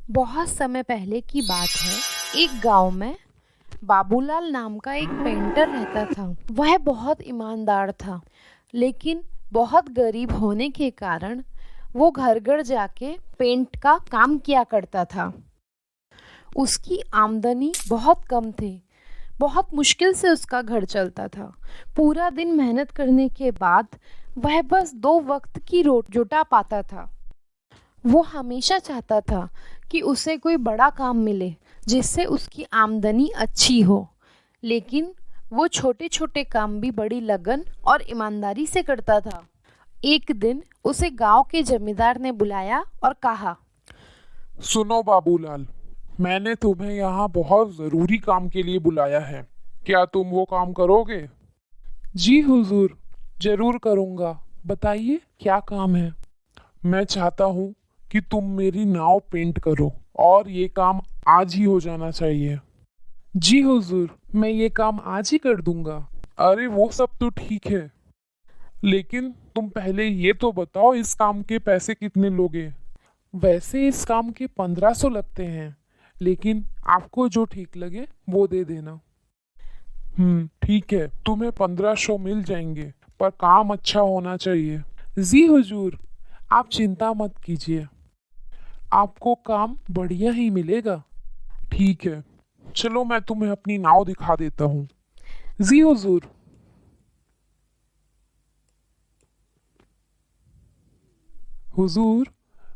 बहुत समय पहले की बात है। एक गांव में बाबूलाल नाम का एक पेंटर रहता था। वह बहुत ईमानदार था, लेकिन बहुत गरीब होने के कारण वो घर घर जाके पेंट का काम किया करता था। उसकी आमदनी बहुत कम थी। बहुत मुश्किल से उसका घर चलता था। पूरा दिन मेहनत करने के बाद वह बस 2 वक्त की रोटी जुटा पाता था। वो हमेशा चाहता था कि उसे कोई बड़ा काम मिले जिससे उसकी आमदनी अच्छी हो, लेकिन वो छोटे छोटे काम भी बड़ी लगन और ईमानदारी से करता था। एक दिन उसे गांव के जमींदार ने बुलाया और कहा। सुनो बाबूलाल, मैंने तुम्हें यहाँ बहुत ज़रूरी काम के लिए बुलाया है। क्या तुम वो काम करोगे? जी हुजूर, जरूर करूँगा। बताइए क्या काम है? मैं चाहता हूँ कि तुम मेरी नाव पेंट करो और ये काम आज ही हो जाना चाहिए। जी हुजूर, मैं ये काम आज ही कर दूंगा। अरे वो सब तो ठीक है, लेकिन तुम पहले ये तो बताओ इस काम के पैसे कितने लोगे? वैसे इस काम के 1500 लगते हैं, लेकिन आपको जो ठीक लगे वो दे देना। ठीक है, तुम्हें 1500 मिल जाएंगे, पर काम अच्छा होना चाहिए। जी हुजूर, आप चिंता मत कीजिए, आपको काम बढ़िया ही मिलेगा। ठीक है, चलो मैं तुम्हें अपनी नाव दिखा देता हूँ। जी हुजूर। हुजूर,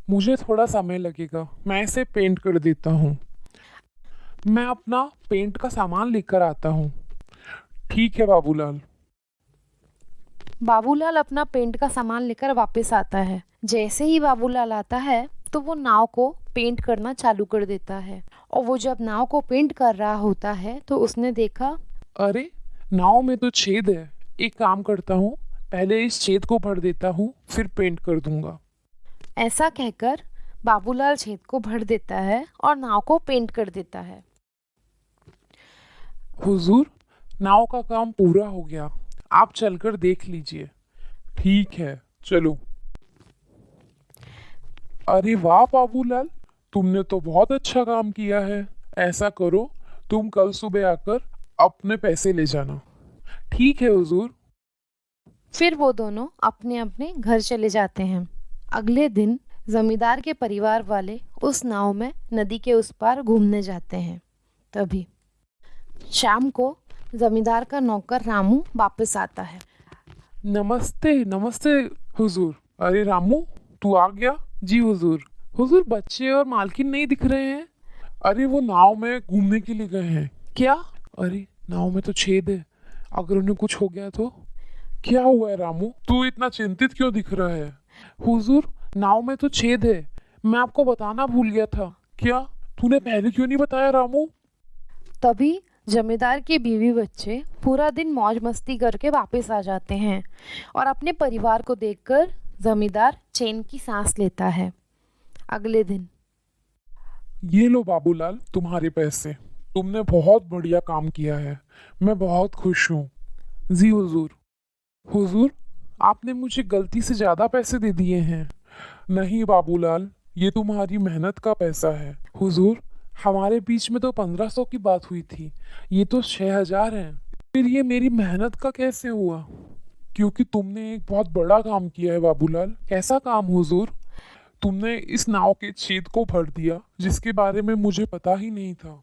मुझे थोड़ा समय लगेगा, मैं इसे पेंट कर देता हूँ। मैं अपना पेंट का सामान लेकर आता हूँ। ठीक है बाबूलाल। बाबूलाल अपना पेंट का सामान लेकर वापस आता है। जैसे ही बाबूलाल आता है तो वो नाव को पेंट करना चालू कर देता है। और वो जब नाव को पेंट कर रहा होता है तो उसने देखा। अरे, नाव में तो छेद है। एक काम करता हूँ, पहले इस छेद को भर देता हूँ, फिर पेंट कर दूंगा। ऐसा कहकर बाबूलाल छेद को भर देता है और नाव को पेंट कर देता है। हुजूर, नाव का काम पूरा हो गया, आप चलकर देख लीजिए। ठीक है, चलो। अरे वाह बाबूलाल, तुमने तो बहुत अच्छा काम किया है। ऐसा करो, तुम कल सुबह आकर अपने पैसे ले जाना। ठीक है हुजूर। फिर वो दोनों अपने अपने घर चले जाते हैं। अगले दिन जमींदार के परिवार वाले उस नाव में नदी के उस पार घूमने जाते हैं। तभी शाम को जमींदार का नौकर रामू वापस आता है। नमस्ते नमस्ते हुजूर। अरे रामू, तू आ गया? जी हुजूर। हुजूर, बच्चे और मालकिन नहीं दिख रहे हैं। अरे वो नाव में घूमने के लिए गए हैं। क्या? अरे नाव में तो छेद है, अगर उन्हें कुछ हो गया तो? क्या हुआ है रामू, तू इतना चिंतित क्यों दिख रहा है? हुजूर, नाव में तो छेद है, मैं आपको बताना भूल गया था। क्या? तूने पहले क्यों नहीं बताया रामू? तभी जमींदार के बीवी बच्चे पूरा दिन मौज मस्ती करके वापस आ जाते हैं और अपने परिवार को देखकर जमींदार चैन की सांस लेता है। अगले दिन ये लो बाबूलाल, तुम्हारे पैसे। तुमने बहुत बढ़िया काम किया है, मैं बहुत खुश हूँ। जी हुजूर। हुजूर, आपने मुझे गलती से ज्यादा पैसे दे दिए हैं। नहीं बाबूलाल, ये तुम्हारी मेहनत का पैसा है। हुजूर, हमारे बीच में तो 1500 की बात हुई थी, ये तो 6000 है। फिर ये मेरी मेहनत का कैसे हुआ? क्योंकि तुमने एक बहुत बड़ा काम किया है बाबूलाल। कैसा काम हुजूर? तुमने इस नाव के छेद को भर दिया, जिसके बारे में मुझे पता ही नहीं था।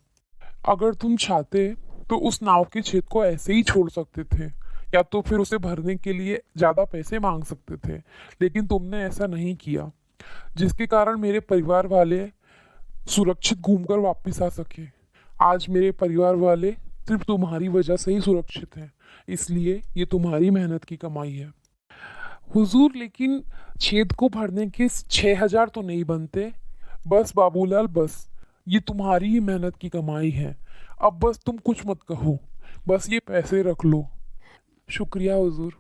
अगर तुम चाहते तो उस नाव के छेद को ऐसे ही छोड़ सकते थे, या तो फिर उसे भरने के लिए ज्यादा पैसे मांग सकते थे, लेकिन तुमने ऐसा नहीं किया, जिसके कारण मेरे परिवार वाले सुरक्षित घूमकर वापस आ सके। आज मेरे परिवार वाले सिर्फ तुम्हारी वजह से ही सुरक्षित हैं, इसलिए ये तुम्हारी मेहनत की कमाई है। हुजूर, लेकिन छेद को भरने के 6000 तो नहीं बनते। बस बाबूलाल, बस, ये तुम्हारी ही मेहनत की कमाई है। अब बस तुम कुछ मत कहो, बस ये पैसे रख लो। शुक्रिया हुजूर।